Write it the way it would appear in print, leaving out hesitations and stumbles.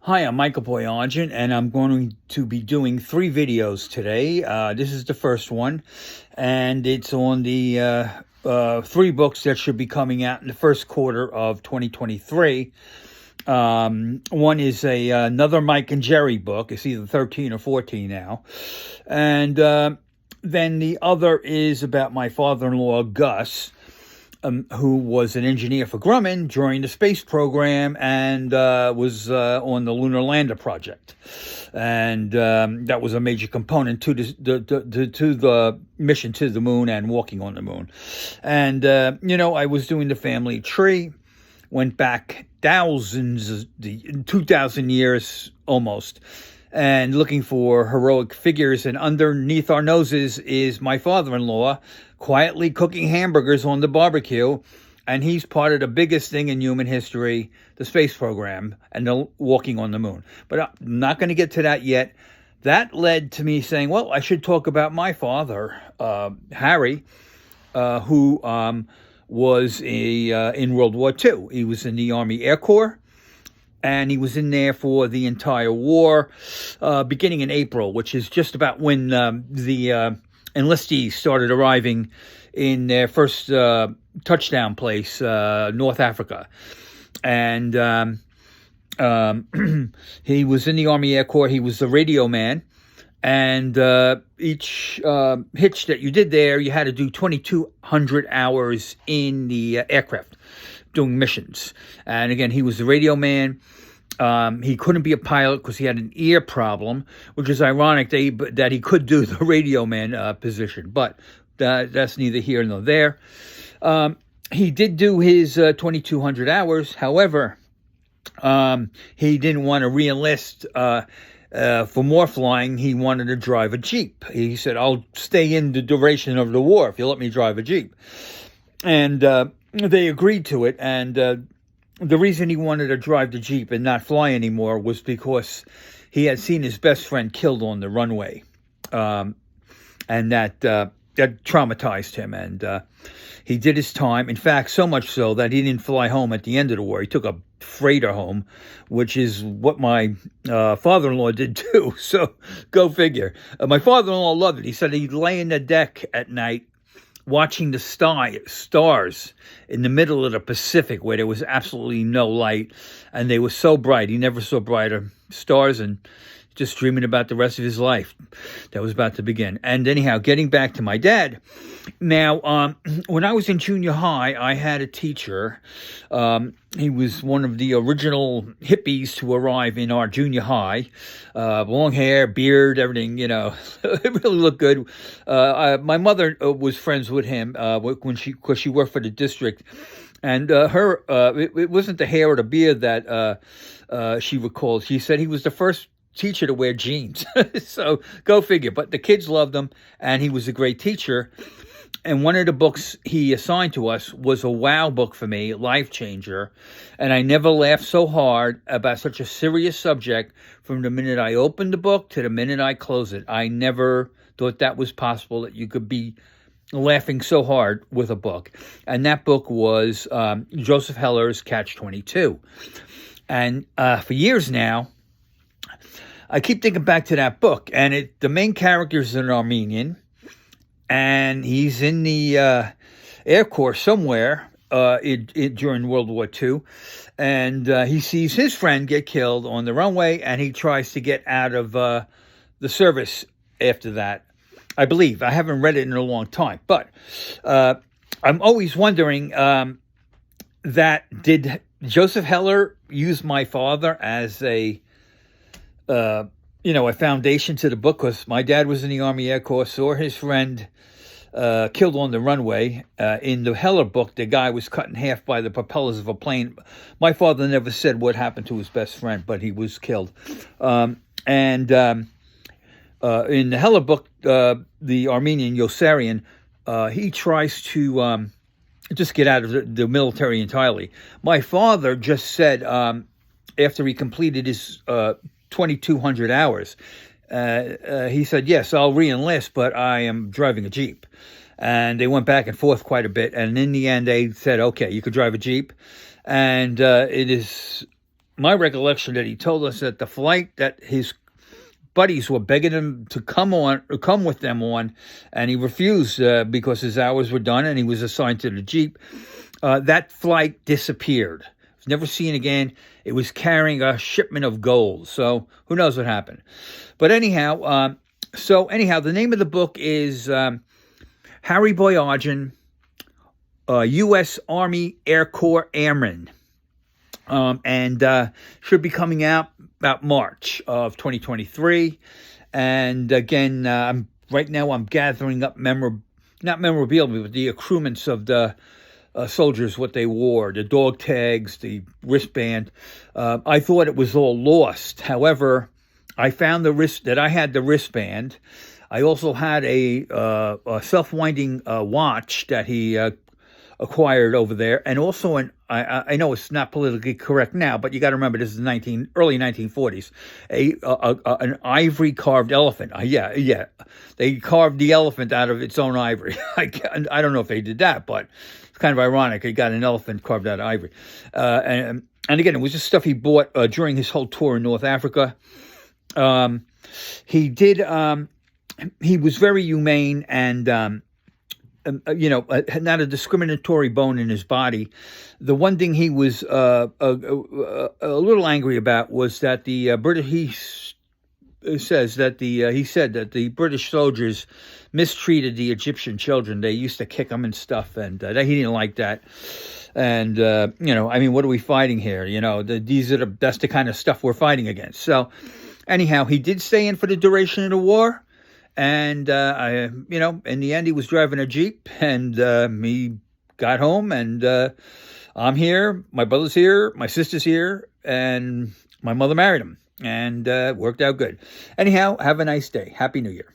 Hi, I'm Michael Boyajian, and I'm going to be doing 3 videos today. This is the first one, and it's on the 3 books that should be coming out in the first quarter of 2023. One is another Mike and Jerry book. It's either 13 or 14 now. And then the other is about my father-in-law, Gus, who was an engineer for Grumman during the space program and was on the Lunar Lander project. And that was a major component to the mission to the moon and walking on the moon. And, I was doing the family tree, went back 2,000 years almost, and looking for heroic figures. And underneath our noses is my father-in-law, quietly cooking hamburgers on the barbecue, and he's part of the biggest thing in human history, the space program and the walking on the moon. But I'm not going to get to that yet. That led to me saying, well, I should talk about my father, Harry, who was in World War II. He was in the Army Air Corps, and he was in there for the entire war, beginning in April, which is just about when the enlistees started arriving in their first touchdown place, North Africa. And he was in the Army Air Corps. He was the radio man. And each hitch that you did there, you had to do 2,200 hours in the aircraft doing missions. And again, he was the radio man. He couldn't be a pilot because he had an ear problem, which is ironic that he could do the radio man position, but that's neither here nor there. He did do his 2,200 hours. However, he didn't want to re-enlist for more flying. He wanted to drive a Jeep. He said, I'll stay in the duration of the war if you let me drive a Jeep. And they agreed to it, and the reason he wanted to drive the Jeep and not fly anymore was because he had seen his best friend killed on the runway. And that traumatized him. And he did his time. In fact, so much so that he didn't fly home at the end of the war. He took a freighter home, which is what my father-in-law did too. So go figure. My father-in-law loved it. He said he'd lay in the deck at night watching the stars in the middle of the Pacific where there was absolutely no light, and they were so bright. He never saw brighter stars, and just dreaming about the rest of his life that was about to begin. And anyhow, getting back to my dad. Now, when I was in junior high, I had a teacher. He was one of the original hippies to arrive in our junior high. Long hair, beard, everything, it really looked good. My mother was friends with him because she worked for the district. And it wasn't the hair or the beard that she recalled. She said he was the first teacher to wear jeans. So go figure. But the kids loved him, and he was a great teacher. And one of the books he assigned to us was a wow book for me, life changer. And I never laughed so hard about such a serious subject from the minute I opened the book to the minute I closed it. I never thought that was possible, that you could be laughing so hard with a book. And that book was Joseph Heller's Catch-22. And for years now, I keep thinking back to that book, and the main character is an Armenian, and he's in the Air Corps somewhere during World War II, and he sees his friend get killed on the runway, and he tries to get out of the service after that. I believe. I haven't read it in a long time, but I'm always wondering that did Joseph Heller use my father as a foundation to the book? Because my dad was in the Army Air Corps, saw his friend killed on the runway. In the Heller book, the guy was cut in half by the propellers of a plane. My father never said what happened to his best friend, but he was killed. In the Heller book, the Armenian Yossarian, he tries to just get out of the military entirely. My father just said, after he completed his 2,200 hours, he said, yes, I'll re-enlist, but I am driving a Jeep. And they went back and forth quite a bit. And in the end, they said, okay, you could drive a Jeep. And it is my recollection that he told us that the flight that his buddies were begging him to come with them on, and he refused because his hours were done and he was assigned to the Jeep. That flight disappeared. It was never seen again. It was carrying a shipment of gold. So who knows what happened? But anyhow, the name of the book is Harry Boyajian, U.S. Army Air Corps Airman. And should be coming out about March of 2023. And again, right now I'm gathering up not memorabilia, but the accoutrements of the soldiers, what they wore, the dog tags, the wristband. I thought it was all lost. However, I found that I had the wristband. I also had a self-winding watch that he acquired over there, and also I know it's not politically correct now, but you got to remember this is early 1940s. An ivory carved elephant. Yeah, they carved the elephant out of its own ivory. I don't know if they did that, but it's kind of ironic. He got an elephant carved out of ivory, and again, it was just stuff he bought during his whole tour in North Africa. He did. He was very humane and. Not a discriminatory bone in his body. The one thing he was a little angry about was that the British. He said that the British soldiers mistreated the Egyptian children. They used to kick them and stuff, and he didn't like that. And what are we fighting here? That's the kind of stuff we're fighting against. So, anyhow, he did stay in for the duration of the war. And, in the end, he was driving a Jeep, and he got home, and I'm here, my brother's here, my sister's here, and my mother married him, and worked out good. Anyhow, have a nice day. Happy New Year.